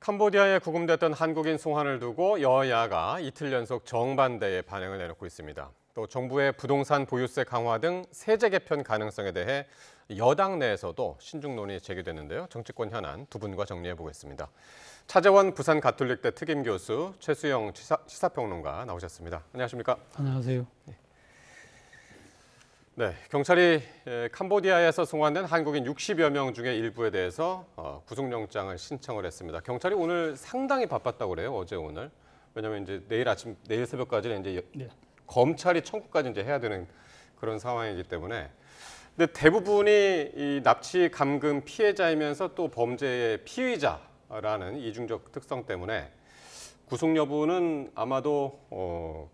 캄보디아에 구금됐던 한국인 송환을 두고 여야가 이틀 연속 정반대의 반응을 내놓고 있습니다. 또 정부의 부동산 보유세 강화 등 세제 개편 가능성에 대해 여당 내에서도 신중론이 제기됐는데요. 정치권 현안 두 분과 정리해 보겠습니다. 차재원 부산 가톨릭대 특임 교수, 최수영 시사평론가 나오셨습니다. 안녕하십니까? 안녕하세요. 네, 경찰이 캄보디아에서 송환된 한국인 60여 명 중에 일부에 대해서 구속영장을 신청을 했습니다. 경찰이 오늘 상당히 바빴다고 그래요, 어제 오늘. 왜냐하면 이제 내일 새벽까지는 이제 검찰이 청구까지 이제 해야 되는 그런 상황이기 때문에. 근데 대부분이 이 납치 감금 피해자이면서 또 범죄의 피의자라는 이중적 특성 때문에 구속 여부는 아마도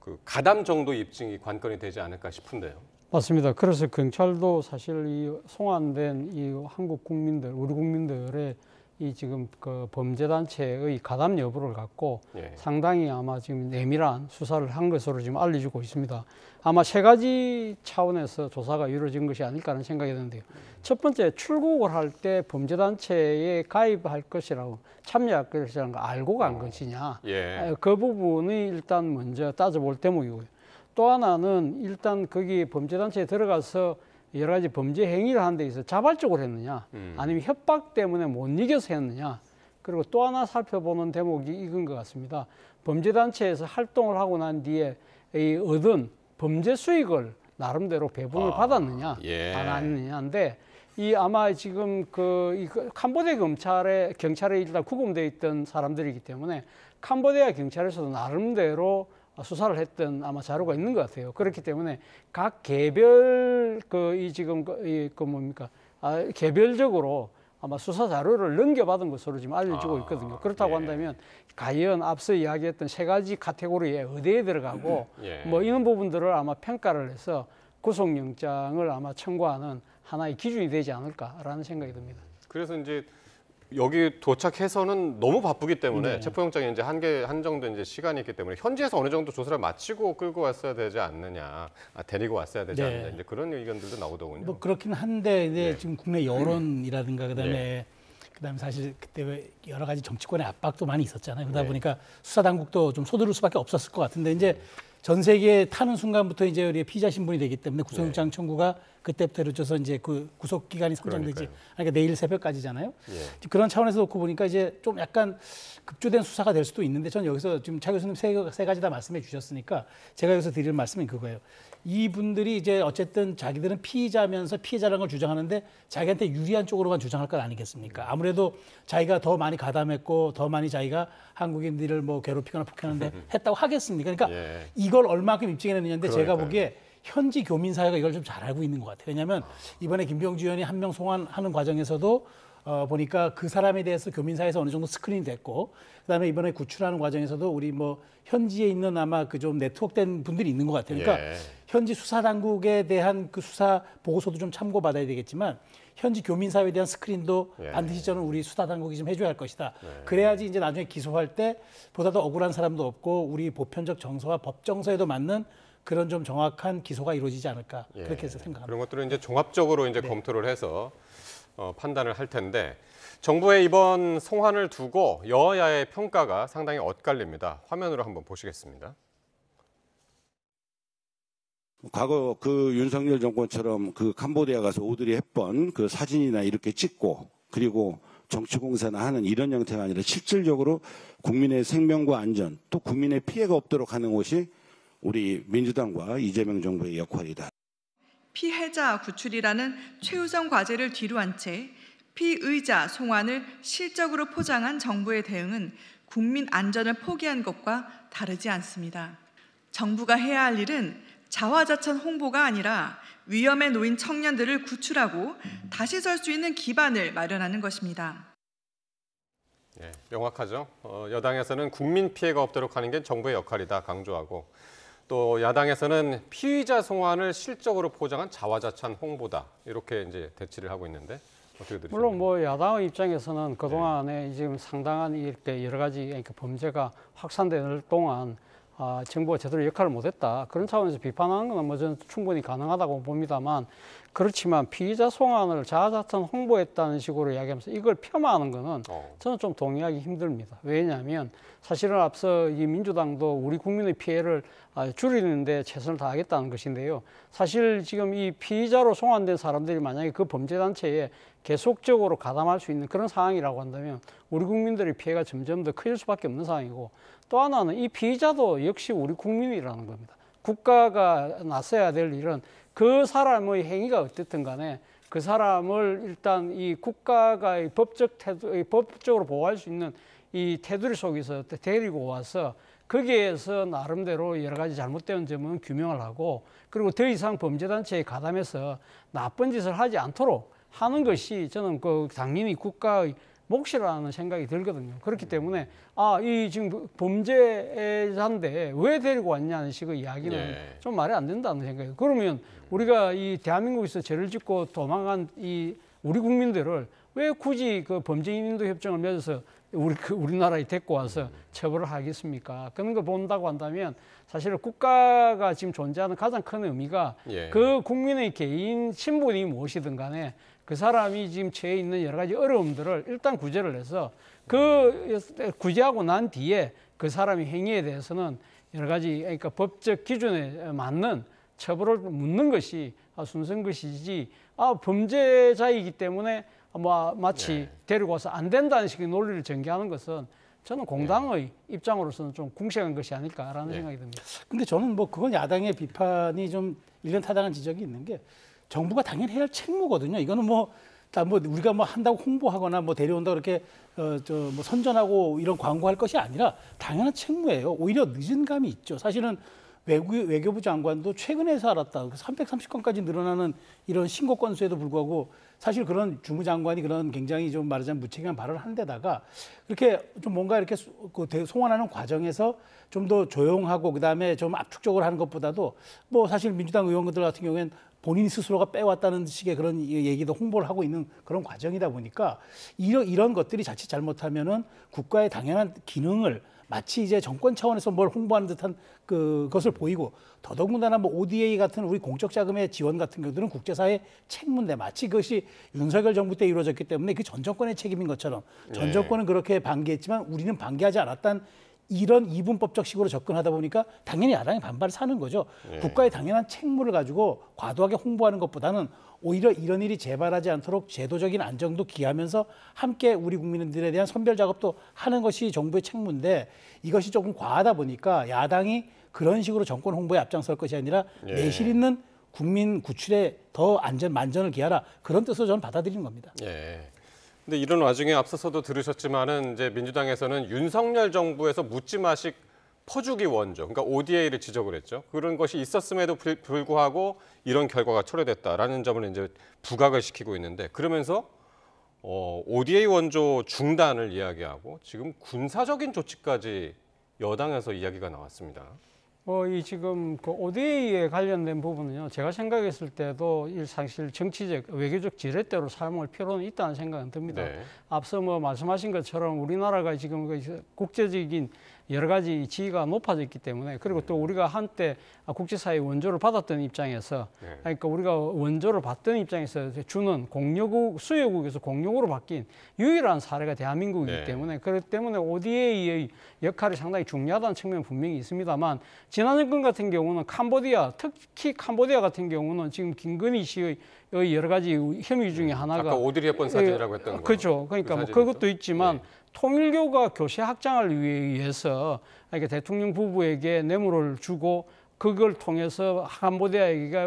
그 가담 정도 입증이 관건이 되지 않을까 싶은데요. 맞습니다. 그래서 경찰도 사실 이 송환된 이 한국 국민들, 우리 국민들의 이 지금 그 범죄 단체의 가담 여부를 갖고 상당히 아마 지금 내밀한 수사를 한 것으로 지금 알려지고 있습니다. 아마 세 가지 차원에서 조사가 이루어진 것이 아닐까 하는 생각이 드는데요. 첫 번째, 출국을 할 때 범죄 단체에 가입할 것이라고 참여할 것이라는 걸 알고 간 것이냐. 그 부분이 일단 먼저 따져볼 대목이고요. 또 하나는 일단 거기 범죄단체에 들어가서 여러 가지 범죄 행위를 하는 데 있어서 자발적으로 했느냐, 아니면 협박 때문에 못 이겨서 했느냐. 그리고 또 하나 살펴보는 대목이 이건 것 같습니다. 범죄단체에서 활동을 하고 난 뒤에 이 얻은 범죄 수익을 나름대로 배분을 받았느냐, 안 아니느냐인데, 이 아마 지금 이 캄보디아 경찰에 일단 구금되어 있던 사람들이기 때문에 캄보디아 경찰에서도 나름대로 수사를 했던 아마 자료가 있는 것 같아요. 그렇기 때문에 각 개별 개별적으로 아마 수사 자료를 넘겨받은 것으로 지금 알려지고 있거든요. 그렇다고 한다면 과연 앞서 이야기했던 세 가지 카테고리에 어디에 들어가고 뭐 이런 부분들을 아마 평가를 해서 구속영장을 아마 청구하는 하나의 기준이 되지 않을까라는 생각이 듭니다. 그래서 이제 여기 도착해서는 너무 바쁘기 때문에 체포영장이 이제 한정된 이제 시간이 있기 때문에 현지에서 어느 정도 조사를 마치고 끌고 왔어야 되지 않느냐, 데리고 왔어야 되지 않느냐, 이제 그런 의견들도 나오더군요. 뭐 그렇긴 한데 이제 지금 국내 여론이라든가 그다음에 사실 그때 여러 가지 정치권의 압박도 많이 있었잖아요. 그러다 보니까 수사 당국도 좀 소두를 수밖에 없었을 것 같은데 이제 전 세계에 타는 순간부터 이제 우리 피의자 신분이 되기 때문에 구속영장 청구가 그때부터 이루어져서 이제 그 구속 기간이 선정되지. 그러니까 내일 새벽까지잖아요. 그런 차원에서 놓고 보니까 이제 좀 약간 급조된 수사가 될 수도 있는데 저는 여기서 지금 차 교수님 세 가지 다 말씀해 주셨으니까 제가 여기서 드릴 말씀은 그거예요. 이분들이 이제 어쨌든 자기들은 피의자면서 피해자라는 걸 주장하는데 자기한테 유리한 쪽으로만 주장할 것 아니겠습니까? 아무래도 자기가 더 많이 가담했고 더 많이 자기가 한국인들을 뭐 괴롭히거나 폭행하는데 했다고 하겠습니까? 그러니까 이걸 얼마큼 입증해냈느냐인데 제가 보기에 현지 교민사회가 이걸 좀 잘 알고 있는 것 같아요. 왜냐하면 이번에 김병주 의원이 한 명 송환하는 과정에서도 보니까 그 사람에 대해서 교민사회에서 어느 정도 스크린이 됐고, 그다음에 이번에 구출하는 과정에서도 우리 뭐 현지에 있는 아마 그 좀 네트워크된 분들이 있는 것 같아요. 그러니까 현지 수사 당국에 대한 그 수사 보고서도 좀 참고받아야 되겠지만 현지 교민사회에 대한 스크린도 반드시 저는 우리 수사 당국이 좀 해줘야 할 것이다. 그래야지 이제 나중에 기소할 때 보다 더 억울한 사람도 없고 우리 보편적 정서와 법 정서에도 맞는 그런 좀 정확한 기소가 이루어지지 않을까 그렇게 해서 생각합니다. 그런 것들은 이제 종합적으로 이제 검토를 해서 판단을 할 텐데 정부의 이번 송환을 두고 여야의 평가가 상당히 엇갈립니다. 화면으로 한번 보시겠습니다. 과거 그 윤석열 정권처럼 그 캄보디아 가서 오드리 헵번 그 사진이나 이렇게 찍고 그리고 정치공세나 하는 이런 형태가 아니라 실질적으로 국민의 생명과 안전 또 국민의 피해가 없도록 하는 것이 우리 민주당과 이재명 정부의 역할이다. 피해자 구출이라는 최우선 과제를 뒤로 한 채 피의자 송환을 실적으로 포장한 정부의 대응은 국민 안전을 포기한 것과 다르지 않습니다. 정부가 해야 할 일은 자화자찬 홍보가 아니라 위험에 놓인 청년들을 구출하고 다시 설 수 있는 기반을 마련하는 것입니다. 명확하죠. 여당에서는 국민 피해가 없도록 하는 게 정부의 역할이다 강조하고 또 야당에서는 피의자 송환을 실적으로 포장한 자화자찬 홍보다 이렇게 이제 대치를 하고 있는데 어떻게 들으십니까? 물론 뭐 야당의 입장에서는 그동안에 지금 상당한 이렇게 여러 가지 그러니까 범죄가 확산되는 동안 정부가 제대로 역할을 못했다. 그런 차원에서 비판하는 건 뭐 저는 충분히 가능하다고 봅니다만 그렇지만 피의자 송환을 자자찬 홍보했다는 식으로 이야기하면서 이걸 폄하하는 거는 저는 좀 동의하기 힘듭니다. 왜냐하면 사실은 앞서 이 민주당도 우리 국민의 피해를 줄이는데 최선을 다하겠다는 것인데요. 사실 지금 이 피의자로 송환된 사람들이 만약에 그 범죄단체에 계속적으로 가담할 수 있는 그런 상황이라고 한다면 우리 국민들의 피해가 점점 더 커질 수밖에 없는 상황이고 또 하나는 이 피의자도 역시 우리 국민이라는 겁니다. 국가가 나서야 될 일은 그 사람의 행위가 어쨌든 간에 그 사람을 일단 이 국가가 법적으로 보호할 수 있는 이 테두리 속에서 데리고 와서 거기에서 나름대로 여러 가지 잘못된 점은 규명을 하고 그리고 더 이상 범죄단체에 가담해서 나쁜 짓을 하지 않도록 하는 것이 저는 당연히 국가의 몫이라는 생각이 들거든요. 그렇기 때문에 이 지금 범죄자인데 왜 데리고 왔냐는 식의 이야기는 좀 말이 안 된다는 생각이에요. 그러면 우리가 이 대한민국에서 죄를 짓고 도망간 이 우리 국민들을 왜 굳이 그 범죄인도 협정을 맺어서 우리나라에 데리고 와서 처벌을 하겠습니까? 그런 거 본다고 한다면 사실 국가가 지금 존재하는 가장 큰 의미가 그 국민의 개인 신분이 무엇이든 간에 그 사람이 지금 처해 있는 여러 가지 어려움들을 일단 구제를 해서 그 구제하고 난 뒤에 그 사람의 행위에 대해서는 여러 가지 그러니까 법적 기준에 맞는 처벌을 묻는 것이 순서인 것이지 범죄자이기 때문에 마치 데리고 와서 안 된다는 식의 논리를 전개하는 것은 저는 공당의 입장으로서는 좀 궁색한 것이 아닐까라는 생각이 듭니다. 근데 저는 뭐 그건 야당의 비판이 좀 일련타당한 지적이 있는 게 정부가 당연히 해야 할 책무거든요. 이거는 우리가 한다고 홍보하거나 데려온다 그렇게 뭐 선전하고 이런 광고할 것이 아니라 당연한 책무예요. 오히려 늦은 감이 있죠. 사실은 외교부 장관도 최근에서 알았다. 330건까지 늘어나는 이런 신고 건수에도 불구하고 사실 그런 주무장관이 그런 굉장히 좀 말하자면 무책임한 발언을 한 데다가 그렇게 좀 뭔가 이렇게 송환하는 과정에서 좀 더 조용하고 그다음에 좀 압축적으로 하는 것보다도 뭐 사실 민주당 의원들 같은 경우에는 본인 스스로가 빼왔다는 식의 그런 얘기도 홍보를 하고 있는 그런 과정이다 보니까 이런 것들이 자칫 잘못하면은 국가의 당연한 기능을 마치 이제 정권 차원에서 뭘 홍보하는 듯한 그것을 보이고 더더군다나 ODA 같은 우리 공적 자금의 지원 같은 경우들은 국제사회 책무인데 마치 그것이 윤석열 정부 때 이루어졌기 때문에 그 전 정권의 책임인 것처럼 전 정권은 그렇게 방기했지만 우리는 방기하지 않았다는 이런 이분법적식으로 접근하다 보니까 당연히 야당이 반발을 사는 거죠. 국가의 당연한 책무를 가지고 과도하게 홍보하는 것보다는 오히려 이런 일이 재발하지 않도록 제도적인 안정도 기하면서 함께 우리 국민들에 대한 선별 작업도 하는 것이 정부의 책무인데 이것이 조금 과하다 보니까 야당이 그런 식으로 정권 홍보에 앞장설 것이 아니라 내실 있는 국민 구출에 더 만전을 기하라 그런 뜻으로 저는 받아들이는 겁니다. 근데 이런 와중에 앞서서도 들으셨지만은 이제 민주당에서는 윤석열 정부에서 묻지마식 퍼주기 원조, 그러니까 ODA를 지적을 했죠. 그런 것이 있었음에도 불구하고 이런 결과가 초래됐다라는 점을 이제 부각을 시키고 있는데 그러면서 ODA 원조 중단을 이야기하고 지금 군사적인 조치까지 여당에서 이야기가 나왔습니다. 이 지금 그 ODA에 관련된 부분은요, 제가 생각했을 때도 사실 정치적, 외교적 지렛대로 사용할 필요는 있다는 생각은 듭니다. 앞서 말씀하신 것처럼 우리나라가 지금 국제적인 여러 가지 지위가 높아졌기 때문에 그리고 또 우리가 한때 국제사회 원조를 받았던 입장에서 그러니까 우리가 원조를 받던 입장에서 주는 공여국, 수여국에서 공용으로 바뀐 유일한 사례가 대한민국이기 때문에 그렇기 때문에 ODA의 역할이 상당히 중요하다는 측면은 분명히 있습니다만 지난 정권 같은 경우는 캄보디아, 특히 캄보디아 같은 경우는 지금 김건희 씨의 여러 가지 혐의 중에 하나가 아까 오드리 헵번 사진이라고 했던 거. 그렇죠. 그러니까 그것도 있지만 통일교가 교체 확장을 위해서 그러니까 대통령 부부에게 뇌물을 주고 그걸 통해서 캄보디아에게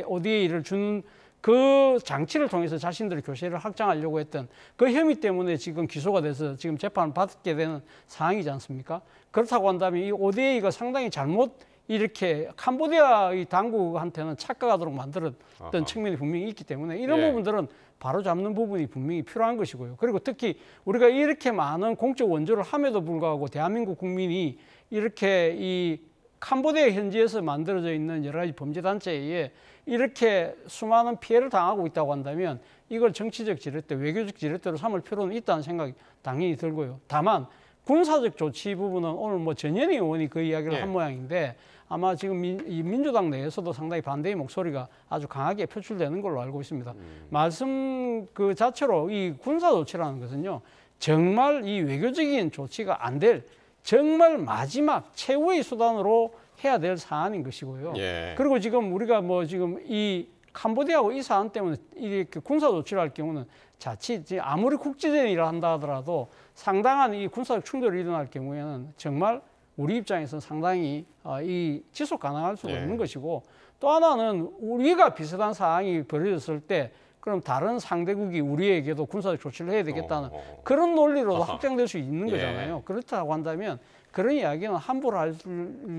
ODA를 주는 그 장치를 통해서 자신들의 교체를 확장하려고 했던 그 혐의 때문에 지금 기소가 돼서 지금 재판을 받게 되는 상황이지 않습니까? 그렇다고 한다면 이 ODA가 상당히 잘못 이렇게 캄보디아의 당국한테는 착각하도록 만들었던 측면이 분명히 있기 때문에 이런 부분들은 바로 잡는 부분이 분명히 필요한 것이고요. 그리고 특히 우리가 이렇게 많은 공적 원조를 함에도 불구하고 대한민국 국민이 이렇게 이 캄보디아 현지에서 만들어져 있는 여러 가지 범죄단체에 이렇게 수많은 피해를 당하고 있다고 한다면 이걸 정치적 지렛대, 외교적 지렛대로 삼을 필요는 있다는 생각이 당연히 들고요. 다만 군사적 조치 부분은 오늘 뭐 전현희 의원이 그 이야기를 예. 한 모양인데 아마 지금 이 민주당 내에서도 상당히 반대의 목소리가 아주 강하게 표출되는 걸로 알고 있습니다. 말씀 그 자체로 이 군사 조치라는 것은요, 정말 이 외교적인 조치가 안 될 정말 마지막 최후의 수단으로 해야 될 사안인 것이고요. 예. 그리고 지금 우리가 뭐 지금 이 캄보디아하고 이 사안 때문에 이렇게 군사 조치를 할 경우는 자칫 아무리 국제전이라 한다 하더라도 상당한 이 군사적 충돌이 일어날 경우에는 정말 우리 입장에서는 상당히 이 지속 가능할 수가 예. 있는 것이고, 또 하나는 우리가 비슷한 상황이 벌어졌을 때 그럼 다른 상대국이 우리에게도 군사적 조치를 해야 되겠다는 그런 논리로도 아하. 확장될 수 있는 예. 거잖아요. 그렇다고 한다면 그런 이야기는 함부로 할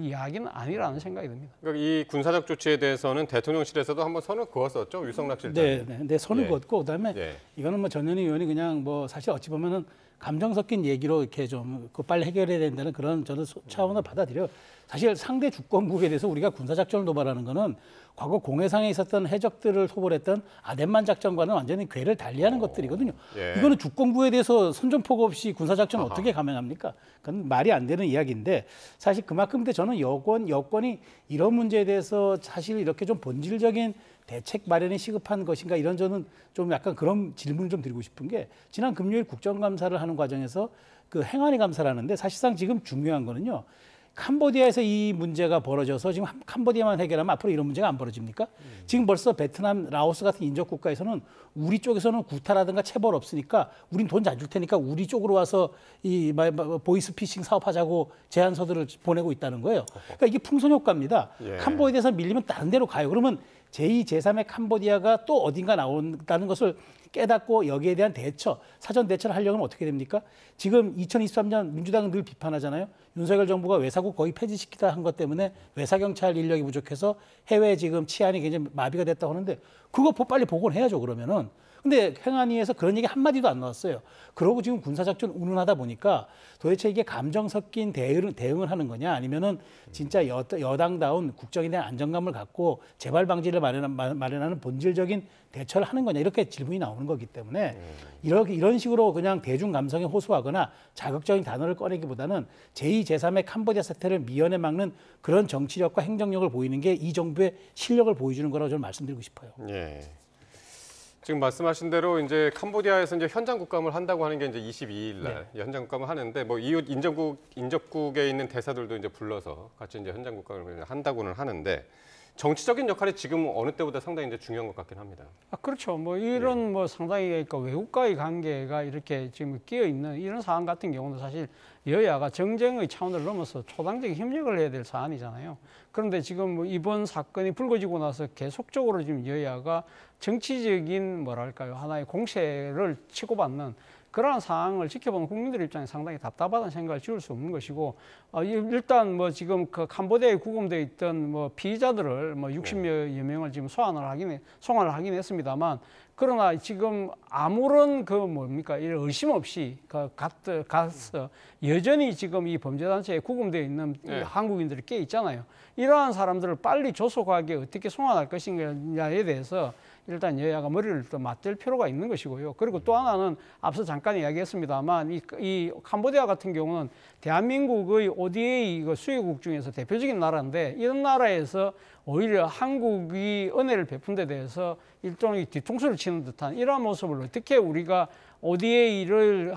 이야기는 아니라는 생각이 듭니다. 그러니까 이 군사적 조치에 대해서는 대통령실에서도 한번 선을 그었었죠. 유성락 실장. 네, 선을 예. 그었고 그다음에 예. 이거는 뭐 전현희 의원이 그냥 뭐 사실 어찌 보면은 감정 섞인 얘기로 이렇게 좀 그 빨리 해결해야 된다는 그런 저는 차원을 받아들여. 사실 상대 주권국에 대해서 우리가 군사작전을 도발하는 거는 과거 공해상에 있었던 해적들을 토벌했던 아덴만 작전과는 완전히 궤를 달리하는 것들이거든요. 예. 이거는 주권국에 대해서 선전포고 없이 군사작전을 어떻게 감행합니까? 그건 말이 안 되는 이야기인데, 사실 그만큼 근데 저는 여권이 이런 문제에 대해서 사실 이렇게 좀 본질적인 대책 마련이 시급한 것인가, 이런 저는 좀 약간 그런 질문을 좀 드리고 싶은 게, 지난 금요일 국정감사를 하는 과정에서 그 행안위 감사를 하는데 사실상 지금 중요한 거는요, 캄보디아에서 이 문제가 벌어져서 지금 캄보디아만 해결하면 앞으로 이런 문제가 안 벌어집니까? 지금 벌써 베트남, 라오스 같은 인접 국가에서는 우리 쪽에서는 구타라든가 체벌 없으니까 우린 돈 잘 줄 테니까 우리 쪽으로 와서 이 보이스피싱 사업하자고 제안서들을 보내고 있다는 거예요. 그러니까 이게 풍선 효과입니다. 예. 캄보디아에서 밀리면 다른 데로 가요. 그러면 제2, 제3의 캄보디아가 또 어딘가 나온다는 것을 깨닫고 여기에 대한 대처, 사전 대처를 하려면 어떻게 됩니까? 지금 2023년 민주당은 늘 비판하잖아요. 윤석열 정부가 외사국 거의 폐지시키다 한 것 때문에 외사경찰 인력이 부족해서 해외 지금 치안이 굉장히 마비가 됐다고 하는데 그거 빨리 복원해야죠, 그러면은. 근데 행안위에서 그런 얘기 한마디도 안 나왔어요. 그러고 지금 군사작전 운운하다 보니까 도대체 이게 감정 섞인 대응을 하는 거냐, 아니면은 진짜 여당다운 국정에 대한 안정감을 갖고 재발 방지를 마련하는 본질적인 대처를 하는 거냐, 이렇게 질문이 나오는 거기 때문에 이런 식으로 그냥 대중 감성에 호소하거나 자극적인 단어를 꺼내기보다는 제2, 제3의 캄보디아 사태를 미연에 막는 그런 정치력과 행정력을 보이는 게 이 정부의 실력을 보여주는 거라고 저는 말씀드리고 싶어요. 예. 지금 말씀하신 대로 이제 캄보디아에서 이제 현장 국감을 한다고 하는 게 이제 22일 날 현장 국감을 하는데, 뭐 이웃 인접국에 있는 대사들도 이제 불러서 같이 이제 현장 국감을 한다고는 하는데, 정치적인 역할이 지금 어느 때보다 상당히 이제 중요한 것 같긴 합니다. 그렇죠. 뭐 이런 뭐 상당히 그러니까 외국과의 관계가 이렇게 지금 끼어 있는 이런 사안 같은 경우는 사실 여야가 정쟁의 차원을 넘어서 초당적인 협력을 해야 될 사안이잖아요. 그런데 지금 뭐 이번 사건이 불거지고 나서 계속적으로 지금 여야가 정치적인 뭐랄까요, 하나의 공세를 치고받는 그러한 상황을 지켜보는 국민들 입장에 상당히 답답하다는 생각을 지울 수 없는 것이고, 일단 뭐 지금 그 캄보디아에 구금되어 있던 뭐 피의자들을 뭐 60여 명을 지금 송환을 하긴 했습니다만, 그러나 지금 아무런 그 뭡니까 이런 의심 없이 가서 여전히 지금 이 범죄단체에 구금되어 있는 한국인들이 꽤 있잖아요. 이러한 사람들을 빨리 조속하게 어떻게 송환할 것인가에 대해서 일단 여야가 머리를 또 맞댈 필요가 있는 것이고요. 그리고 또 하나는 앞서 잠깐 이야기했습니다만 이 캄보디아 같은 경우는 대한민국의 ODA 수혜국 중에서 대표적인 나라인데, 이런 나라에서 오히려 한국이 은혜를 베푼 데 대해서 일종의 뒤통수를 치는 듯한 이러한 모습을 어떻게 우리가 ODA를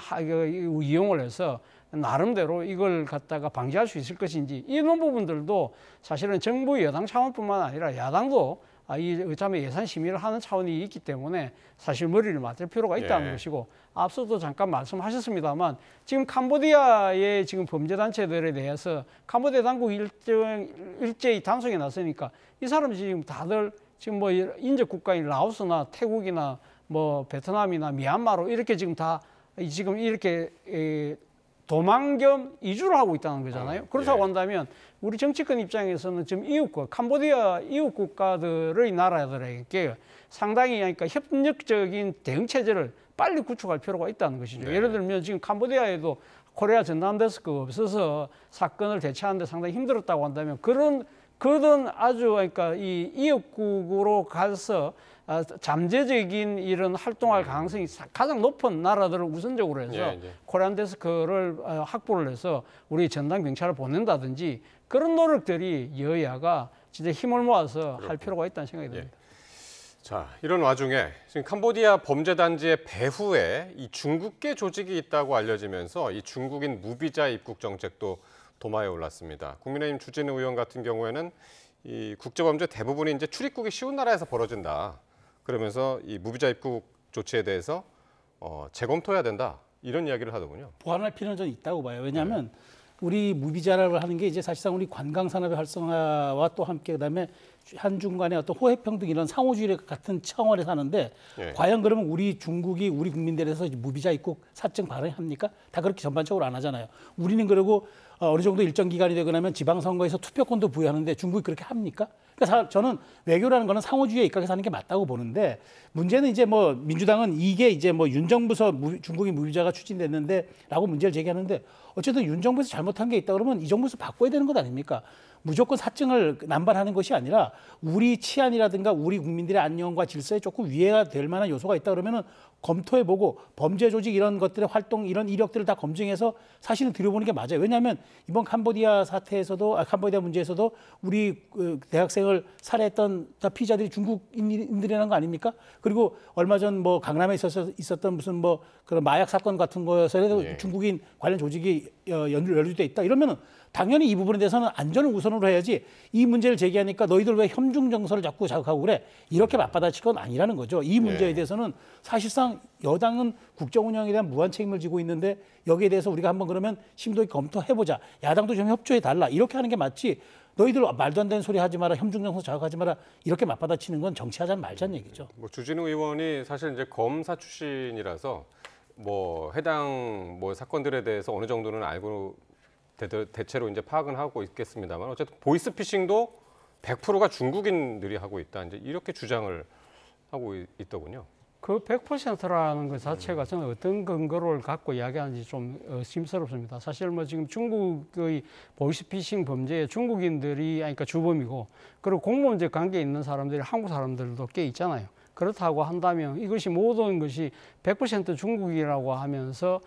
이용을 해서 나름대로 이걸 갖다가 방지할 수 있을 것인지, 이런 부분들도 사실은 정부 여당 차원뿐만 아니라 야당도 이참에 예산 심의를 하는 차원이 있기 때문에 사실 머리를 맞댈 필요가 있다는 것이고, 앞서도 잠깐 말씀하셨습니다만 지금 캄보디아의 지금 범죄단체들에 대해서 캄보디아 당국이 일제히 단속에 나서니까 이 사람이 지금 다들 지금 뭐 인접 국가인 라오스나 태국이나 뭐 베트남이나 미얀마로 이렇게 지금 다 지금 이렇게 도망 겸 이주를 하고 있다는 거잖아요. 그렇다고 한다면 우리 정치권 입장에서는 지금 캄보디아 이웃 국가들의 나라들에게 상당히 그러니까 협력적인 대응 체제를 빨리 구축할 필요가 있다는 것이죠. 예를 들면 지금 캄보디아에도 코리아 전담 데스크가 없어서 사건을 대처하는데 상당히 힘들었다고 한다면 그런 그든 아주 그러니까 이 이역국으로 가서 잠재적인 이런 활동할 가능성이 가장 높은 나라들을 우선적으로 해서 예. 코리안 데스크를 확보를 해서 우리 전담 경찰을 보낸다든지 그런 노력들이 여야가 진짜 힘을 모아서 할 필요가 있다는 생각이 듭니다. 예. 자, 이런 와중에 지금 캄보디아 범죄단지의 배후에 이 중국계 조직이 있다고 알려지면서 이 중국인 무비자 입국 정책도 도마에 올랐습니다. 국민의힘 주진우 의원 같은 경우에는 이 국제범죄 대부분이 이제 출입국이 쉬운 나라에서 벌어진다. 그러면서 이 무비자 입국 조치에 대해서 재검토해야 된다. 이런 이야기를 하더군요. 보완할 필요는 좀 있다고 봐요. 왜냐하면 우리 무비자라고 하는 게 이제 사실상 우리 관광 산업의 활성화와 또 함께 그다음에 한중 간의 어떤 호혜평등 이런 상호주의 같은 차원에서 하는데 과연 그러면 우리 중국이 우리 국민들에서 무비자 입국 사증 발행합니까? 다 그렇게 전반적으로 안 하잖아요. 우리는 그리고 어느 정도 일정 기간이 되고 나면 지방선거에서 투표권도 부여하는데 중국이 그렇게 합니까? 그러니까 저는 외교라는 거는 상호주의에 입각해서 하는 게 맞다고 보는데 문제는 이제 뭐 민주당은 이게 이제 뭐 윤 정부서 중국인 무비자가 추진됐는데라고 문제를 제기하는데 어쨌든 윤 정부에서 잘못한 게 있다 그러면 이 정부에서 바꿔야 되는 것 아닙니까? 무조건 사증을 남발하는 것이 아니라 우리 치안이라든가 우리 국민들의 안녕과 질서에 조금 위해가 될 만한 요소가 있다 그러면은 검토해보고 범죄 조직 이런 것들의 활동 이런 이력들을 다 검증해서 사실은 들여보는 게 맞아요. 왜냐하면 이번 캄보디아 사태에서도 캄보디아 문제에서도 우리 대학생을 살해했던 피의자들이 중국인들이라는 거 아닙니까? 그리고 얼마 전 뭐 강남에 있었던 무슨 뭐 그런 마약 사건 같은 거에서 중국인 관련 조직이 연루돼 있다 이러면은 당연히 이 부분에 대해서는 안전을 우선으로 해야지 이 문제를 제기하니까 너희들 왜 혐중 정서를 자꾸 자극하고 그래 이렇게 맞받아칠 건 아니라는 거죠. 이 문제에 대해서는 사실상 여당은 국정 운영에 대한 무한 책임을 지고 있는데 여기에 대해서 우리가 한번 그러면 심도 있게 검토해보자. 야당도 좀 협조해 달라. 이렇게 하는 게 맞지. 너희들 말도 안 되는 소리 하지 마라. 혐중 정서 자극하지 마라. 이렇게 맞받아치는 건 정치하자는 말자는 얘기죠. 뭐 주진우 의원이 사실 이제 검사 출신이라서 뭐 해당 뭐 사건들에 대해서 어느 정도는 알고 대체로 이제 파악은 하고 있겠습니다만 어쨌든 보이스피싱도 100%가 중국인들이 하고 있다. 이제 이렇게 주장을 하고 있더군요. 그 100%라는 것 자체가 저는 어떤 근거를 갖고 이야기하는지 좀 의심스럽습니다. 사실 뭐 지금 중국의 보이스피싱 범죄에 중국인들이 그러니까 주범이고 그리고 공범적 관계에 있는 사람들이 한국 사람들도 꽤 있잖아요. 그렇다고 한다면 이것이 모든 것이 100% 중국이라고 하면서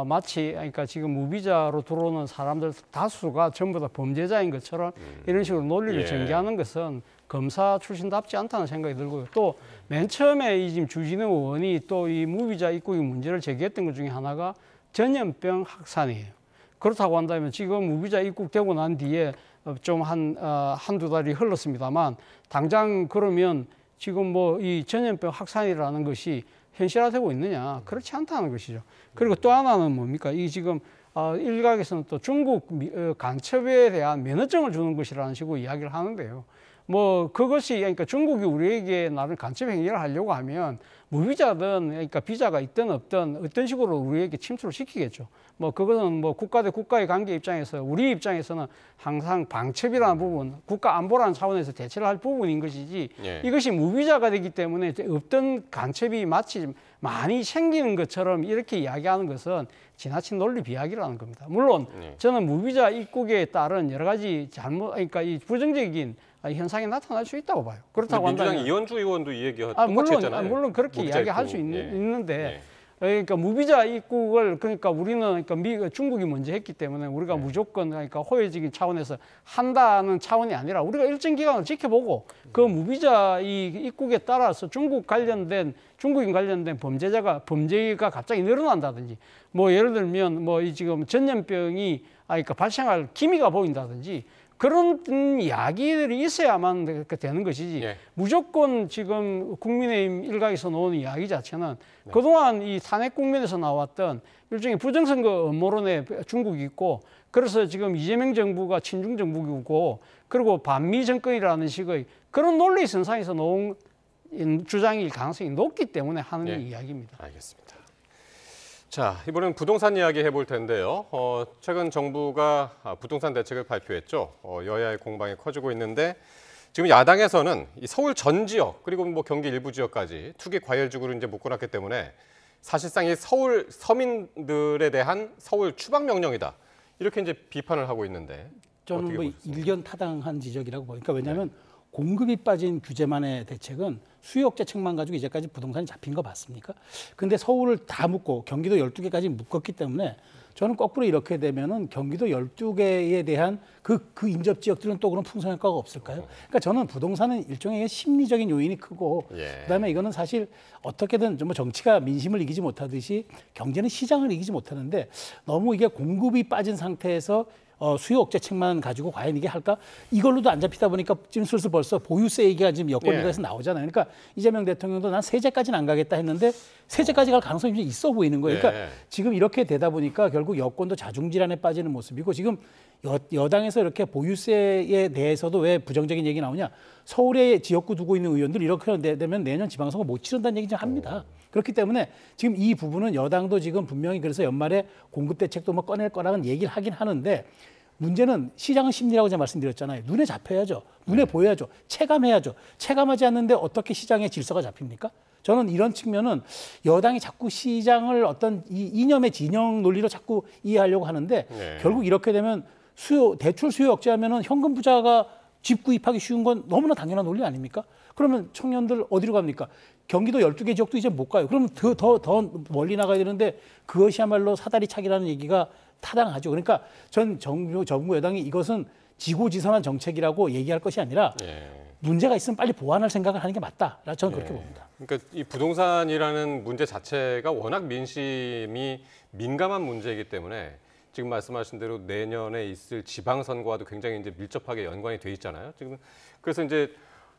마치 그러니까 지금 무비자로 들어오는 사람들 다수가 전부 다 범죄자인 것처럼 이런 식으로 논리를 전개하는 것은 검사 출신답지 않다는 생각이 들고요. 또 맨 처음에 이 지금 주진우 의원이 또 이 무비자 입국의 문제를 제기했던 것 중에 하나가 전염병 확산이에요. 그렇다고 한다면 지금 무비자 입국되고 난 뒤에 좀 한두 달이 흘렀습니다만 당장 그러면 지금 뭐 이 전염병 확산이라는 것이 현실화되고 있느냐? 그렇지 않다는 것이죠. 그리고 또 하나는 뭡니까? 이 지금 일각에서는 또 중국 간첩에 대한 면허증을 주는 것이라는 식으로 이야기를 하는데요. 뭐 그것이 그러니까 중국이 우리에게 나름 간첩 행위를 하려고 하면 무비자든 그러니까 비자가 있든 없든 어떤 식으로 우리에게 침투를 시키겠죠. 뭐 그것은 뭐 국가 대 국가의 관계 입장에서 우리 입장에서는 항상 방첩이라는 부분, 국가 안보라는 차원에서 대처를 할 부분인 것이지 이것이 무비자가 되기 때문에 없던 간첩이 마치 많이 생기는 것처럼 이렇게 이야기하는 것은 지나친 논리 비약이라는 겁니다. 물론 저는 무비자 입국에 따른 여러 가지 그러니까 이 부정적인 현상이 나타날 수 있다고 봐요. 그렇다고 한다면 민주당 이현주 의원도 이 얘기 똑같이 했잖아요. 물론 그렇게 이야기할 수 있는데 그러니까 무비자 입국을 그러니까 우리는 그러니까 중국이 먼저 했기 때문에 우리가 무조건 그러니까 호혜적인 차원에서 한다는 차원이 아니라 우리가 일정 기간을 지켜보고 그 무비자 이 입국에 따라서 중국인 관련된 범죄가 갑자기 늘어난다든지 뭐 예를 들면 뭐 이 지금 전염병이 그러니까 발생할 기미가 보인다든지 그런 이야기들이 있어야만 되는 것이지 무조건 지금 국민의힘 일각에서 나오는 이야기 자체는 그동안 이 탄핵 국면에서 나왔던 일종의 부정선거 음모론에 중국이 있고 그래서 지금 이재명 정부가 친중 정부이고 그리고 반미 정권이라는 식의 그런 논리 선상에서 나온 주장일 가능성이 높기 때문에 하는 이야기입니다. 알겠습니다. 자, 이번엔 부동산 이야기 해볼 텐데요. 최근 정부가 부동산 대책을 발표했죠. 여야의 공방이 커지고 있는데 지금 야당에서는 이 서울 전 지역 그리고 뭐 경기 일부 지역까지 투기 과열지구를 이제 묶어놨기 때문에 사실상 이 서울 서민들에 대한 서울 추방 명령이다. 이렇게 이제 비판을 하고 있는데 저는 어떻게 뭐 보셨습니까? 일견타당한 지적이라고 보니까 왜냐하면 공급이 빠진 규제만의 대책은 수요 억제책만 가지고 이제까지 부동산이 잡힌 거 맞습니까? 근데 서울을 다 묶고 경기도 12개까지 묶었기 때문에 저는 거꾸로 이렇게 되면은 경기도 12개에 대한 그 인접 지역들은 또 그런 풍선 효과가 없을까요? 그러니까 저는 부동산은 일종의 심리적인 요인이 크고 그다음에 이거는 사실 어떻게든 좀 뭐 정치가 민심을 이기지 못하듯이 경제는 시장을 이기지 못하는데 너무 이게 공급이 빠진 상태에서 수요 억제책만 가지고 과연 이게 할까? 이걸로도 안 잡히다 보니까 지금 슬슬 벌써 보유세 얘기가 지금 여권에서 나오잖아요. 그러니까 이재명 대통령도 난 세제까지는 안 가겠다 했는데 세제까지 갈 가능성이 좀 있어 보이는 거예요. 그러니까 지금 이렇게 되다 보니까 결국 여권도 자중질환에 빠지는 모습이고 지금 여당에서 이렇게 보유세에 대해서도 왜 부정적인 얘기 나오냐? 서울에 지역구 두고 있는 의원들 이렇게 되면 내년 지방선거 못 치른다는 얘기 좀 합니다. 그렇기 때문에 지금 이 부분은 여당도 지금 분명히 그래서 연말에 공급 대책도 뭐 꺼낼 거라는 얘기를 하긴 하는데 문제는 시장은 심리라고 제가 말씀드렸잖아요. 눈에 잡혀야죠. 눈에 보여야죠. 체감해야죠. 체감하지 않는데 어떻게 시장의 질서가 잡힙니까? 저는 이런 측면은 여당이 자꾸 시장을 어떤 이 이념의 진영 논리로 자꾸 이해하려고 하는데 결국 이렇게 되면 대출 수요 억제하면은 현금 부자가 집 구입하기 쉬운 건 너무나 당연한 논리 아닙니까? 그러면 청년들 어디로 갑니까? 경기도 12개 지역도 이제 못 가요. 그러면 더 멀리 나가야 되는데 그것이야말로 사다리 차기라는 얘기가 타당하죠. 그러니까 전 정부 여당이 이것은 지고지선한 정책이라고 얘기할 것이 아니라 문제가 있으면 빨리 보완할 생각을 하는 게 맞다. 저는 그렇게 봅니다. 그러니까 이 부동산이라는 문제 자체가 워낙 민심이 민감한 문제이기 때문에 지금 말씀하신 대로 내년에 있을 지방선거와도 굉장히 이제 밀접하게 연관이 돼 있잖아요. 지금 그래서 이제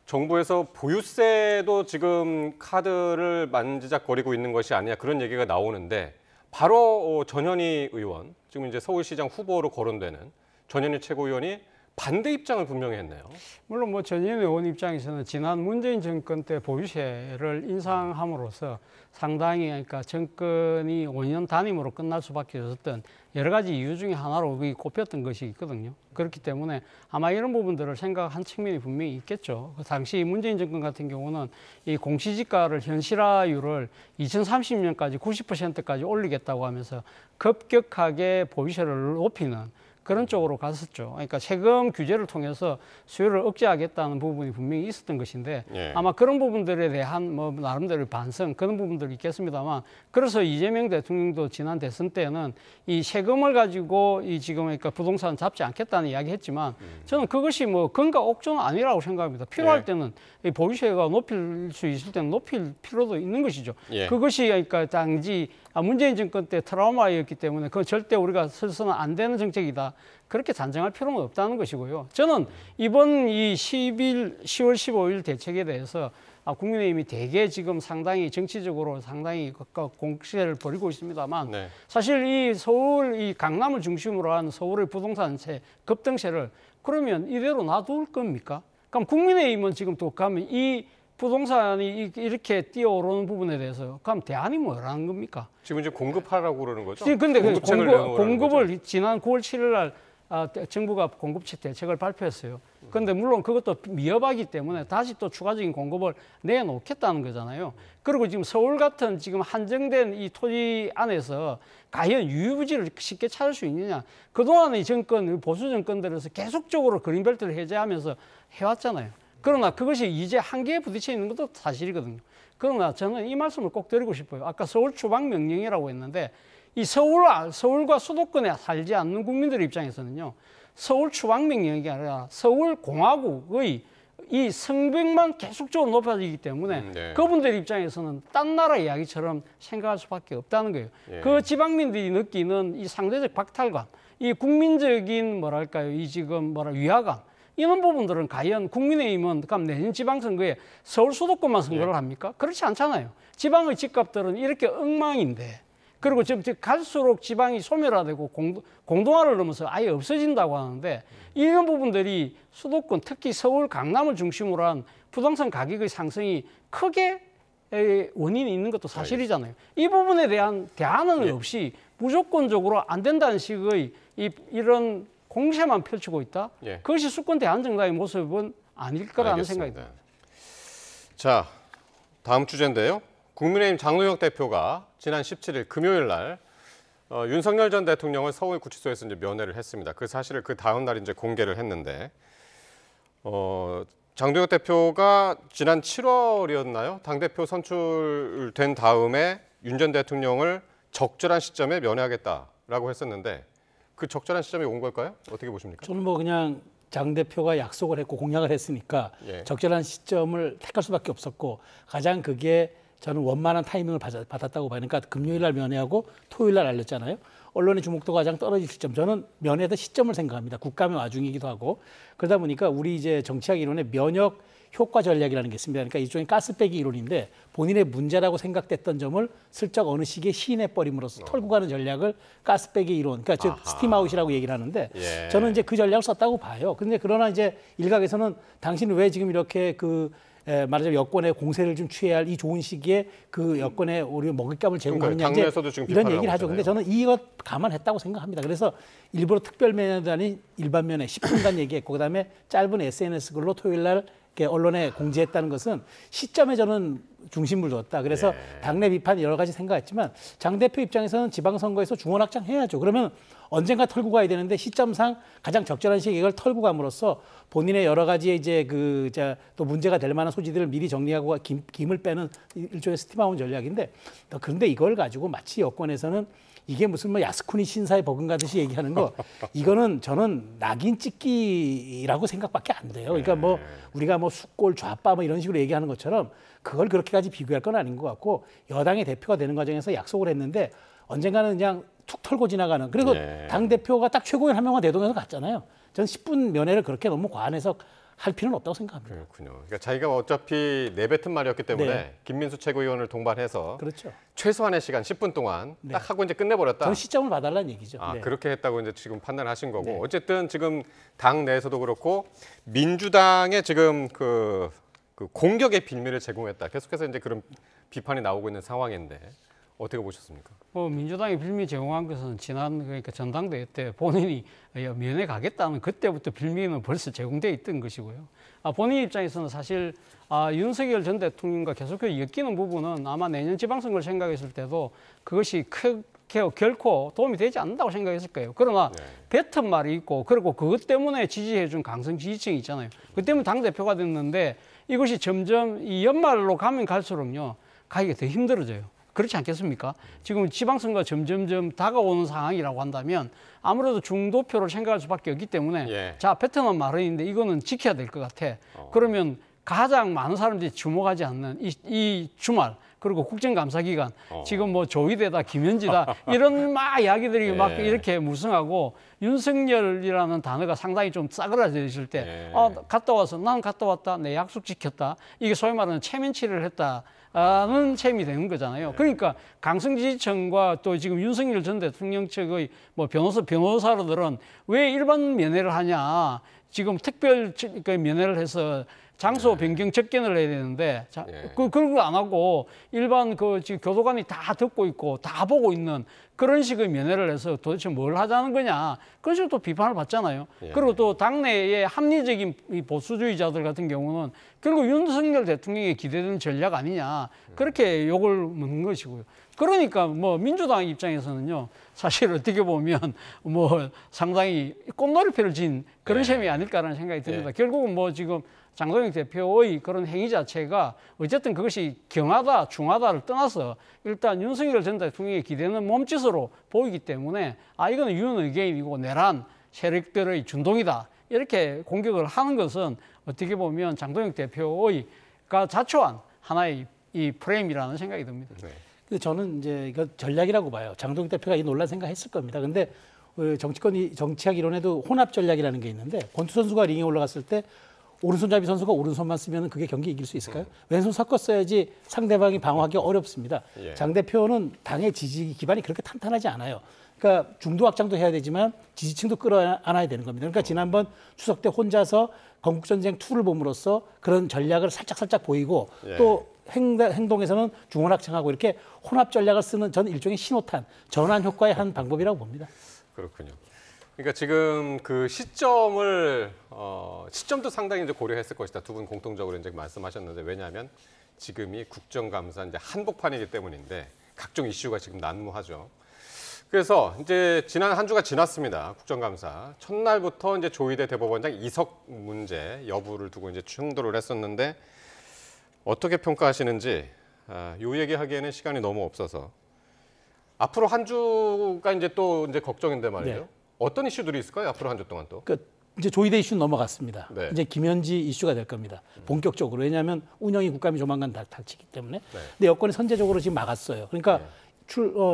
정부에서 보유세도 지금 카드를 만지작거리고 있는 것이 아니냐 그런 얘기가 나오는데 바로 전현희 의원, 지금 이제 서울시장 후보로 거론되는 전현희 최고위원이 반대 입장을 분명히 했네요. 물론 뭐 전현희 의원 입장에서는 지난 문재인 정권 때 보유세를 인상함으로써 상당히 그러니까 정권이 5년 단임으로 끝날 수밖에 없었던 여러 가지 이유 중에 하나로 꼽혔던 것이 있거든요. 그렇기 때문에 아마 이런 부분들을 생각한 측면이 분명히 있겠죠. 그 당시 문재인 정권 같은 경우는 이 공시지가를 현실화율을 2030년까지 90%까지 올리겠다고 하면서 급격하게 보유세를 높이는 그런 쪽으로 갔었죠. 그러니까 세금 규제를 통해서 수요를 억제하겠다는 부분이 분명히 있었던 것인데 아마 그런 부분들에 대한 뭐 나름대로 반성 그런 부분들이 있겠습니다만 그래서 이재명 대통령도 지난 대선 때는 이 세금을 가지고 이 지금 그러니까 부동산 잡지 않겠다는 이야기했지만 저는 그것이 뭐 근거 옥조는 아니라고 생각합니다. 필요할 때는 이 보유세가 높일 수 있을 때는 높일 필요도 있는 것이죠. 그것이 그러니까 당시 문재인 정권 때 트라우마였기 때문에 그건 절대 우리가 서서는 안 되는 정책이다. 그렇게 단정할 필요는 없다는 것이고요. 저는 이번 이 10월 15일 대책에 대해서 국민의힘이 대개 지금 상당히 정치적으로 상당히 공세를 벌이고 있습니다만 사실 이 서울, 이 강남을 중심으로 한 서울의 부동산세 급등세를 그러면 이대로 놔둘 겁니까? 그럼 국민의힘은 지금 또 가면 이 부동산이 이렇게 뛰어오르는 부분에 대해서 그럼 대안이 뭐라는 겁니까? 지금 이제 공급하라고 그러는 거죠? 근데 공급을 지난 9월 7일 날 정부가 공급 대책을 발표했어요. 그런데 물론 그것도 미흡하기 때문에 다시 또 추가적인 공급을 내놓겠다는 거잖아요. 그리고 지금 서울 같은 지금 한정된 이 토지 안에서 과연 유유부지를 쉽게 찾을 수 있느냐. 그동안의 정권, 보수 정권들에서 계속적으로 그린벨트를 해제하면서 해왔잖아요. 그러나 그것이 이제 한계에 부딪혀 있는 것도 사실이거든요. 그러나 저는 이 말씀을 꼭 드리고 싶어요. 아까 서울 추방 명령이라고 했는데 이 서울과 수도권에 살지 않는 국민들의 입장에서는요. 서울 추방 명령이 아니라 서울 공화국의 이 성벽만 계속적으로 높아지기 때문에 그분들 입장에서는 딴 나라 이야기처럼 생각할 수밖에 없다는 거예요. 그 지방민들이 느끼는 이 상대적 박탈감, 이 국민적인 뭐랄까요, 이 지금 위화감 이런 부분들은 과연 국민의힘은 그럼 내년 지방선거에 서울 수도권만 선거를 합니까? 그렇지 않잖아요. 지방의 집값들은 이렇게 엉망인데 그리고 지금 갈수록 지방이 소멸화되고 공동화를 넘어서 아예 없어진다고 하는데 이런 부분들이 수도권 특히 서울 강남을 중심으로 한 부동산 가격의 상승이 크게 원인이 있는 것도 사실이잖아요. 이 부분에 대한 대안은 없이 무조건적으로 안 된다는 식의 이런 공세만 펼치고 있다. 그것이 수권 대안정당의 모습은 아닐 거라는 생각이 듭니다. 자, 다음 주제인데요. 국민의힘 장노혁 대표가 지난 17일 금요일 날 윤석열 전 대통령은 서울구치소에서 이제 면회를 했습니다. 그 사실을 그 다음 날 이제 공개를 했는데 장동혁 대표가 지난 7월이었나요? 당대표 선출된 다음에 윤 전 대통령을 적절한 시점에 면회하겠다라고 했었는데 그 적절한 시점이 온 걸까요? 어떻게 보십니까? 저는 뭐 그냥 장 대표가 약속을 했고 공약을 했으니까 예. 적절한 시점을 택할 수밖에 없었고 가장 그게 저는 원만한 타이밍을 받았다고 봐요. 그러니까 금요일 날 면회하고 토요일 날 알렸잖아요. 언론의 주목도가 가장 떨어질 시점. 저는 면회의 시점을 생각합니다. 국감의 와중이기도 하고 그러다 보니까 우리 이제 정치학 이론의 면역 효과 전략이라는 게 있습니다. 그러니까 일종의 가스 빼기 이론인데 본인의 문제라고 생각됐던 점을 슬쩍 어느 시기에 시인해 버림으로써 털고 가는 전략을 가스 빼기 이론, 그러니까 즉 스팀아웃이라고 얘기를 하는데 예. 저는 이제 그 전략을 썼다고 봐요. 근데 그러나 이제 일각에서는 당신은 왜 지금 이렇게 말하자면 여권의 공세를 좀 취해야 할 이 좋은 시기에 그 여권에 우리 먹잇감을 제공하느냐 이제 당내에서도 지금 이런 비판을 얘기를 하죠. 하고 근데 저는 이것 감안했다고 생각합니다. 그래서 일부러 특별 면회도 아닌 일반 면회 10분간 얘기했고 그다음에 짧은 SNS 글로 토요일 날 이렇게 언론에 공지했다는 것은 시점에 저는 중심을 뒀다. 그래서 당내 비판 여러 가지 생각했지만 장 대표 입장에서는 지방선거에서 중원확장 해야죠. 그러면 언젠가 털고 가야 되는데 시점상 가장 적절한 시기에 이걸 털고 감으로써 본인의 여러 가지 이제 또 문제가 될 만한 소지들을 미리 정리하고 김을 빼는 일종의 스팀아웃 전략인데 그런데 이걸 가지고 마치 여권에서는 이게 무슨 뭐 야스쿠니 신사에 버금가듯이 얘기하는 거 이거는 저는 낙인 찍기라고 생각밖에 안 돼요. 그러니까 뭐 우리가 뭐 숫골 좌빠 뭐 이런 식으로 얘기하는 것처럼 그걸 그렇게까지 비교할 건 아닌 것 같고 여당의 대표가 되는 과정에서 약속을 했는데 언젠가는 그냥 툭 털고 지나가는 그리고 당 대표가 딱 최고위원 한 명만 대동해서 갔잖아요. 저는 10분 면회를 그렇게 너무 과한해서 할 필요는 없다고 생각합니다. 그렇군요. 그러니까 자기가 어차피 내뱉은 말이었기 때문에 네. 김민수 최고위원을 동반해서 그렇죠. 최소한의 시간 10분 동안 네. 딱 하고 이제 끝내버렸다. 저는 시점을 봐달라는 얘기죠. 아, 네. 그렇게 했다고 이제 지금 판단하신 거고 네. 어쨌든 지금 당 내에서도 그렇고 민주당에 지금 그 공격의 빌미를 제공했다. 계속해서 이제 그런 비판이 나오고 있는 상황인데 어떻게 보셨습니까? 민주당이 빌미 제공한 것은 지난 그러니까 전당대회 때 본인이 면회 가겠다는 그때부터 빌미는 벌써 제공돼 있던 것이고요. 본인 입장에서는 사실 윤석열 전 대통령과 계속해서 엮이는 부분은 아마 내년 지방선거를 생각했을 때도 그것이 결코 도움이 되지 않는다고 생각했을 거예요. 그러나 뱉은 말이 있고 그리고 그것 때문에 지지해준 강성 지지층이 있잖아요. 그 때문에 당대표가 됐는데 이것이 점점 이 연말로 가면 갈수록요. 가기가 더 힘들어져요. 그렇지 않겠습니까? 지금 지방선거가 점점점 다가오는 상황이라고 한다면 아무래도 중도표를 생각할 수밖에 없기 때문에 자, 뱉어놓은 말은 있는데 이거는 지켜야 될 것 같아. 그러면 가장 많은 사람들이 주목하지 않는 이 주말 그리고 국정감사기간 지금 뭐 조이대다 김현지다 이런 막 이야기들이 막 이렇게 무성하고 윤석열이라는 단어가 상당히 좀 싸그라져 있을 때 갔다 와서 난 갔다 왔다 내 약속 지켰다 이게 소위 말하는 체면치를 했다. 는 셈이 되는 거잖아요. 그러니까 강성 지지층과 또 지금 윤석열 전 대통령 측의 뭐 변호사들은 왜 일반 면회를 하냐. 지금 특별 면회를 해서 장소 변경 접견을 해야 되는데 그런 걸 안 하고 일반 지금 교도관이 다 듣고 있고 다 보고 있는 그런 식의 면회를 해서 도대체 뭘 하자는 거냐. 그런 식으로 또 비판을 받잖아요. 그리고 또 당내의 합리적인 이 보수주의자들 같은 경우는 결국 윤석열 대통령에 기대되는 전략 아니냐. 그렇게 욕을 먹는 것이고요. 그러니까 뭐 민주당 입장에서는요. 사실 어떻게 보면 뭐 상당히 꽃놀이패를 진 그런 셈이 아닐까라는 생각이 듭니다. 결국은 뭐 지금 장동혁 대표의 그런 행위 자체가 어쨌든 그것이 경하다, 중하다를 떠나서 일단 윤석열 전 대통령에 기대는 몸짓으로 보이기 때문에 이거는 윤의개인이고 내란 세력들의 준동이다. 이렇게 공격을 하는 것은 어떻게 보면 장동혁 대표가 자초한 하나의 이 프레임이라는 생각이 듭니다. 근데 저는 이제 이거 전략이라고 봐요. 장동혁 대표가 이 논란 생각했을 겁니다. 근데 정치학 이론에도 혼합 전략이라는 게 있는데 권투 선수가 링에 올라갔을 때 오른손잡이 선수가 오른손만 쓰면 그게 경기 이길 수 있을까요? 왼손 섞어 써야지 상대방이 방어하기 어렵습니다. 장 대표는 당의 지지 기반이 그렇게 탄탄하지 않아요. 그러니까 중도 확장도 해야 되지만 지지층도 끌어안아야 되는 겁니다. 그러니까 지난번 추석 때 혼자서 건국전쟁 2를 봄으로써 그런 전략을 살짝 보이고 또 행동에서는 중원확장하고 이렇게 혼합 전략을 쓰는 전 일종의 신호탄, 전환 효과의 한 방법이라고 봅니다. 그렇군요. 그러니까 지금 그 시점도 상당히 이제 고려했을 것이다. 두 분 공통적으로 이제 말씀하셨는데 왜냐하면 지금이 국정감사 이제 한복판이기 때문인데 각종 이슈가 지금 난무하죠. 그래서 이제 지난 한 주가 지났습니다. 국정감사 첫날부터 이제 조희대 대법원장 이석 문제 여부를 두고 이제 충돌을 했었는데 어떻게 평가하시는지 요 얘기하기에는 시간이 너무 없어서 앞으로 한 주가 이제 또 이제 걱정인데 말이죠. 네. 어떤 이슈들이 있을까요? 앞으로 한 주 동안 또. 이제 조희대 이슈 넘어갔습니다. 네. 이제 김현지 이슈가 될 겁니다. 본격적으로. 왜냐하면 운영이 국감이 조만간 닥치기 때문에. 네. 근데 여권이 선제적으로 지금 막았어요. 그러니까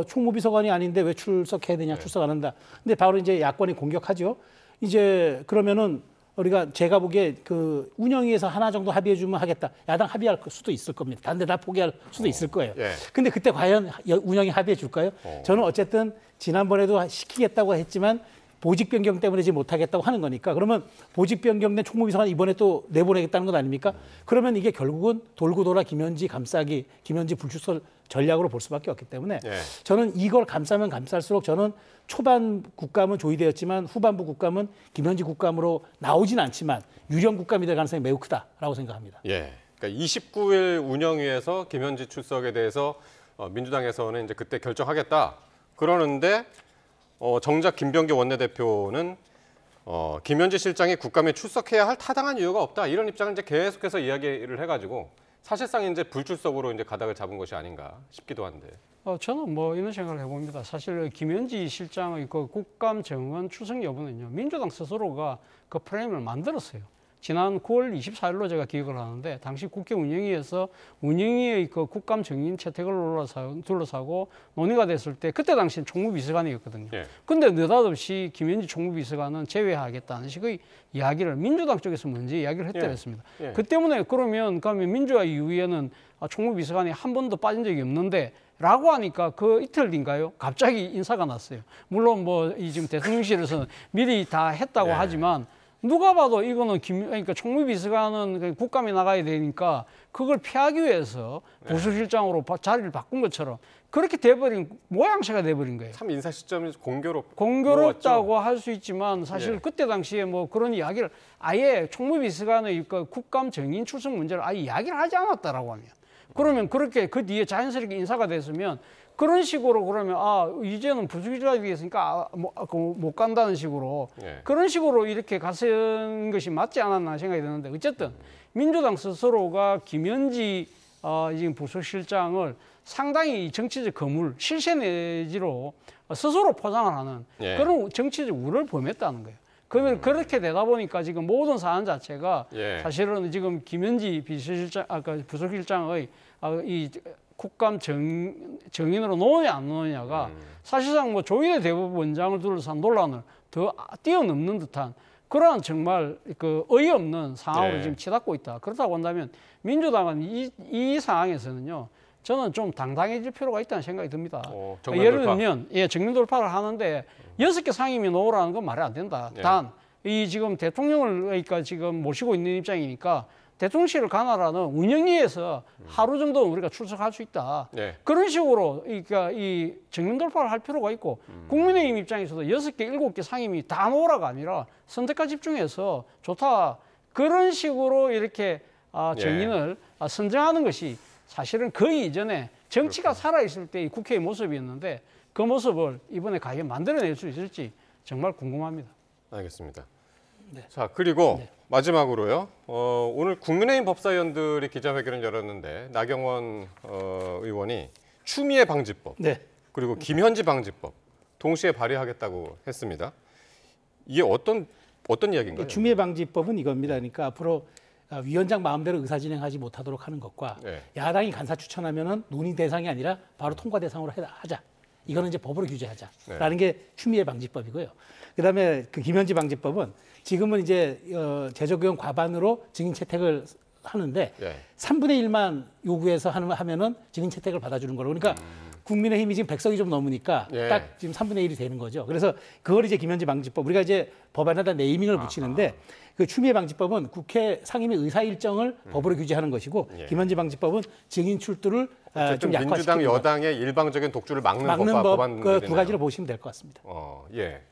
총무비서관이 아닌데 왜 출석해야 되냐, 출석 안 한다. 근데 바로 이제 야권이 공격하죠. 이제 그러면은 우리가 제가 보기에 그 운영위에서 하나 정도 합의해 주면 하겠다. 야당 합의할 수도 있을 겁니다. 단데 다 포기할 수도 있을 거예요. 예. 근데 그때 과연 운영이 합의해 줄까요? 저는 어쨌든 지난번에도 시키겠다고 했지만 보직 변경 때문에 지금 못하겠다고 하는 거니까 그러면 보직 변경된 총무비서관 이번에 또 내보내겠다는 건 아닙니까? 그러면 이게 결국은 돌고 돌아 김현지 감싸기, 김현지 불출석 전략으로 볼 수밖에 없기 때문에 예. 저는 이걸 감싸면 감쌀수록 저는 초반 국감은 조희대였지만 후반부 국감은 김현지 국감으로 나오진 않지만 유령 국감이 될 가능성이 매우 크다라고 생각합니다. 예. 그러니까 29일 운영위에서 김현지 출석에 대해서 민주당에서는 이제 그때 결정하겠다. 그러는데 정작 김병기 원내대표는 김현지 실장이 국감에 출석해야 할 타당한 이유가 없다. 이런 입장을 이제 계속해서 이야기를 해가지고 사실상 이제 불출석으로 이제 가닥을 잡은 것이 아닌가 싶기도 한데. 저는 뭐 이런 생각을 해봅니다. 사실 김현지 실장의 그 국감 정원 출석 여부는요, 민주당 스스로가 그 프레임을 만들었어요. 지난 9월 24일로 제가 기억을 하는데 당시 국회 운영위에서 운영위의 그 국감 정인 채택을 둘러싸고 논의가 됐을 때 그때 당시엔 총무비서관이었거든요. 예. 근데 느닷없이 김현지 총무비서관은 제외하겠다는 식의 이야기를 민주당 쪽에서 먼저 이야기를 했더랬습니다. 예. 그 때문에 그러면 민주화 이후에는 총무비서관이 한 번도 빠진 적이 없는데 라고 하니까 그 이틀 뒤인가요? 갑자기 인사가 났어요. 물론 뭐 이 지금 대통령실에서는 미리 다 했다고 예. 하지만 누가 봐도 이거는 그러니까 총무비서관은 국감에 나가야 되니까 그걸 피하기 위해서 부수실장으로 자리를 바꾼 것처럼 그렇게 돼버린 모양새가 돼버린 거예요. 참 인사 시점이 공교롭다고 할 수 있지만 사실 예. 그때 당시에 뭐 그런 이야기를 아예 총무비서관의 그 국감 정인 출석 문제를 아예 이야기를 하지 않았다라고 하면 그러면 그렇게 그 뒤에 자연스럽게 인사가 됐으면 그런 식으로 그러면 이제는 부수기자가 되겠으니까 못 간다는 식으로 예. 그런 식으로 이렇게 가는 것이 맞지 않았나 생각이 드는데 어쨌든 민주당 스스로가 김현지 지금 부수실장을 상당히 정치적 거물 실세 내지로 스스로 포장을 하는 예. 그런 정치적 우를 범했다는 거예요. 그러면 그렇게 되다 보니까 지금 모든 사안 자체가 예. 사실은 지금 김현지 비서실장, 부서실장의 이 국감 정인으로 놓느냐 안 놓느냐가 사실상 뭐 조희대 대법원장을 둘러싼 논란을 더 뛰어넘는 듯한 그러한 정말 그 어이없는 상황으로 네. 지금 치닫고 있다. 그렇다고 한다면 민주당은 이 상황에서는요. 저는 좀 당당해질 필요가 있다는 생각이 듭니다. 정면 예를 돌파. 들면 정면 돌파를 하는데 6개 상임위 놓으라는 건 말이 안 된다. 네. 단 이 지금 대통령을 그러니까 지금 모시고 있는 입장이니까 대통령실을 가나라는 운영위에서 하루 정도 우리가 출석할 수 있다. 네. 그런 식으로 그러니까 이 정면 돌파를 할 필요가 있고 국민의힘 입장에서도 6개, 7개 상임위 다 놓으라가 아니라 선택과 집중해서 좋다. 그런 식으로 이렇게 정인을 선정하는 것이 사실은 거의 이전에 정치가 살아있을 때의 국회의 모습이었는데 그 모습을 이번에 과연 만들어낼 수 있을지 정말 궁금합니다. 알겠습니다. 네. 자, 그리고 마지막으로요. 오늘 국민의힘 법사위원들이 기자회견을 열었는데 나경원 의원이 추미애 방지법 네. 그리고 김현지 방지법 동시에 발의하겠다고 했습니다. 이게 어떤 이야기인가요? 추미애 방지법은 이겁니다. 그러니까 앞으로 위원장 마음대로 의사 진행하지 못하도록 하는 것과 네. 야당이 간사 추천하면은 논의 대상이 아니라 바로 통과 대상으로 하자. 이거는 이제 법으로 규제하자라는 게 추미애 방지법이고요. 그다음에 그 김현지 방지법은 지금은 이제 재적용 과반으로 증인 채택을 하는데 예. 3분의 1만 요구해서 하면은 증인 채택을 받아주는 거로. 그러니까 국민의힘이 지금 100석이 좀 넘으니까 예. 딱 지금 3분의 1이 되는 거죠. 그래서 그걸 이제 김현지 방지법 우리가 이제 법안에다 네이밍을 붙이는데 그 추미애 방지법은 국회 상임위 의사 일정을 법으로 규제하는 것이고 예. 김현지 방지법은 증인 출두를 어쨌든 좀 민주당 약화시키는 여당의 일방적인 독주를 막는 막는 법과 법 법안 그 두 가지로 보시면 될 것 같습니다. 예.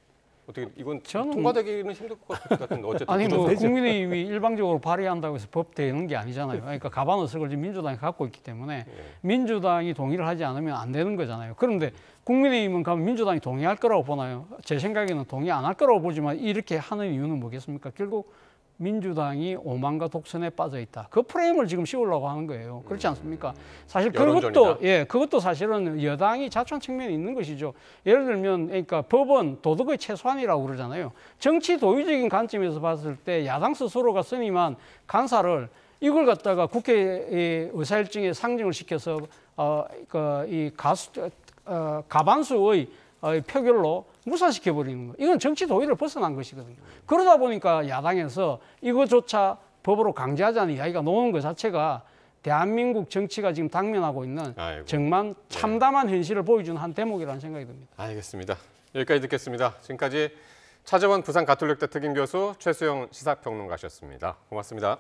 어떻게 이건 저는 통과되기는 힘들 것 같은데 어쨌든 아니 뭐 부정선거. 국민의힘이 일방적으로 발의한다고 해서 법 되는 게 아니잖아요. 그러니까 가반의석을 지금 민주당이 갖고 있기 때문에 민주당이 동의를 하지 않으면 안 되는 거잖아요. 그런데 국민의힘은 가면 민주당이 동의할 거라고 보나요? 제 생각에는 동의 안 할 거라고 보지만 이렇게 하는 이유는 뭐겠습니까? 결국 민주당이 오만과 독선에 빠져 있다. 그 프레임을 지금 씌우려고 하는 거예요. 그렇지 않습니까? 사실 그것도 사실은 여당이 자초한 측면이 있는 것이죠. 예를 들면 그러니까 법은 도덕의 최소한이라고 그러잖아요. 정치 도의적인 관점에서 봤을 때 야당 스스로가 선임한 간사를 이걸 갖다가 국회의 의사일정에 상정을 시켜서 가반수의 표결로 무산시켜버리는 거. 이건 정치 도의를 벗어난 것이거든요. 그러다 보니까 야당에서 이거조차 법으로 강제하자는 이야기가 나오는 것 자체가 대한민국 정치가 지금 당면하고 있는 정말 참담한 현실을 보여주는 한 대목이라는 생각이 듭니다. 알겠습니다. 여기까지 듣겠습니다. 지금까지 차재원 부산가톨릭대 특임교수 최수영 시사평론가셨습니다. 고맙습니다.